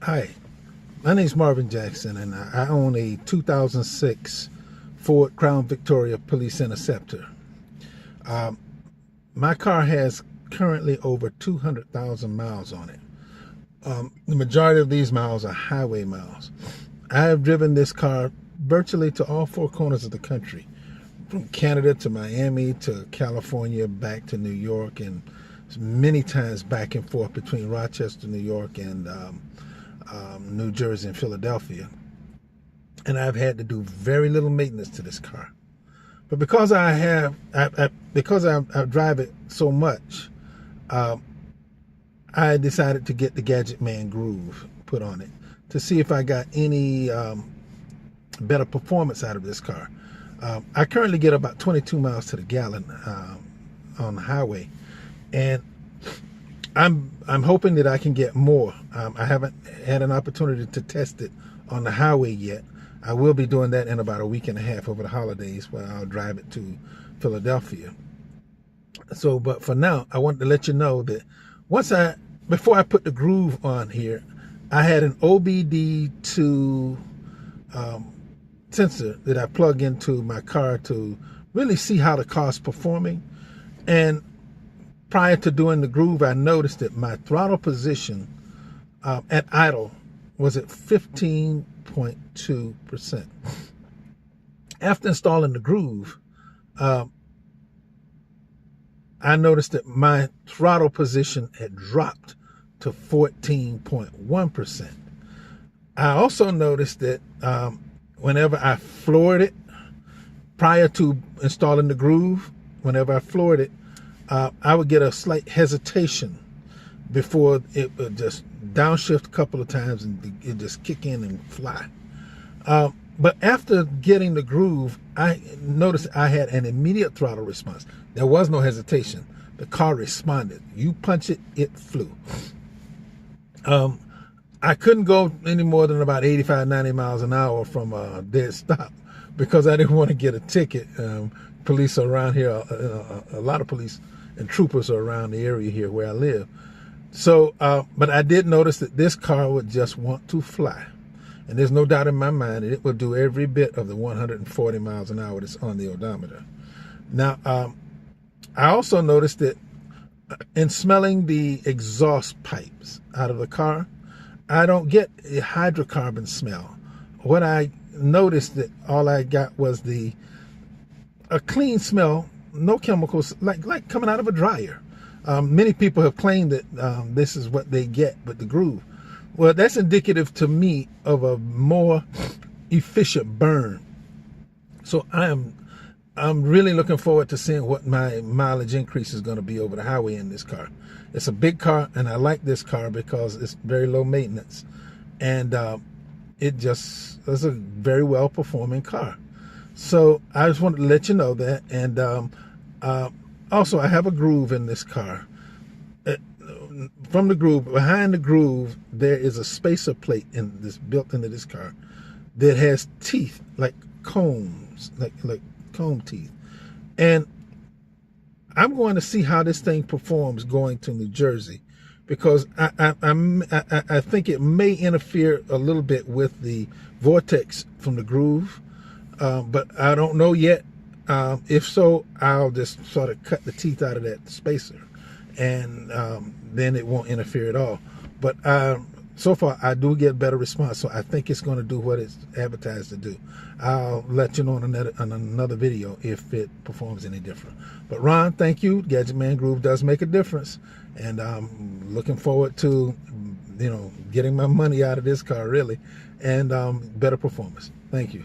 Hi, my name's Marvin Jackson, and I own a 2006 Ford Crown Victoria Police Interceptor. My car has currently over 200,000 miles on it. The majority of these miles are highway miles. I have driven this car virtually to all four corners of the country, from Canada to Miami to California, back to New York, and many times back and forth between Rochester, New York, and New Jersey and Philadelphia. And I've had to do very little maintenance to this car. But because I drive it so much, I decided to get the Gadgetman groove put on it to see if I got any better performance out of this car. I currently get about 22 miles to the gallon on the highway, and I'm hoping that I can get more. I haven't had an opportunity to test it on the highway yet. I will be doing that in about a week and a half over the holidays, where I'll drive it to Philadelphia. So, but for now, I wanted to let you know that before I put the groove on here, I had an OBD2 sensor that I plug into my car to really see how the car's performing. And prior to doing the groove, I noticed that my throttle position at idle was at 15.2%. After installing the groove, I noticed that my throttle position had dropped to 14.1%. I also noticed that whenever I floored it, prior to installing the groove, whenever I floored it, I would get a slight hesitation before it would just downshift a couple of times and it just kick in and fly. But after getting the groove, I noticed I had an immediate throttle response. There was no hesitation. The car responded. You punch it, it flew. I couldn't go any more than about 85, 90 miles an hour from a dead stop because I didn't want to get a ticket. Police are around here, a lot of police and troopers are around the area here where I live. So, but I did notice that this car would just want to fly. And there's no doubt in my mind that it will do every bit of the 140 miles an hour that's on the odometer. Now, I also noticed that in smelling the exhaust pipes out of the car, I don't get a hydrocarbon smell. What I noticed that all I got was a clean smell, no chemicals, like coming out of a dryer. Many people have claimed that this is what they get with the groove. Well, that's indicative to me of a more efficient burn. So I'm really looking forward to seeing what my mileage increase is going to be over the highway in this car. It's a big car, and I like this car because it's very low maintenance, and it just is a very well performing car. So I just wanted to let you know that. And also, I have a groove in this car. From the groove, behind the groove, there is a spacer plate built into this car that has teeth like combs, like comb teeth. And I'm going to see how this thing performs going to New Jersey, because I think it may interfere a little bit with the vortex from the groove, but I don't know yet. If so, I'll just sort of cut the teeth out of that spacer, and then it won't interfere at all. But so far, I do get better response, so I think it's going to do what it's advertised to do. I'll let you know on another video if it performs any different. But Ron, thank you. Gadgetman Groove does make a difference, and I'm looking forward to getting my money out of this car, really, and better performance. Thank you.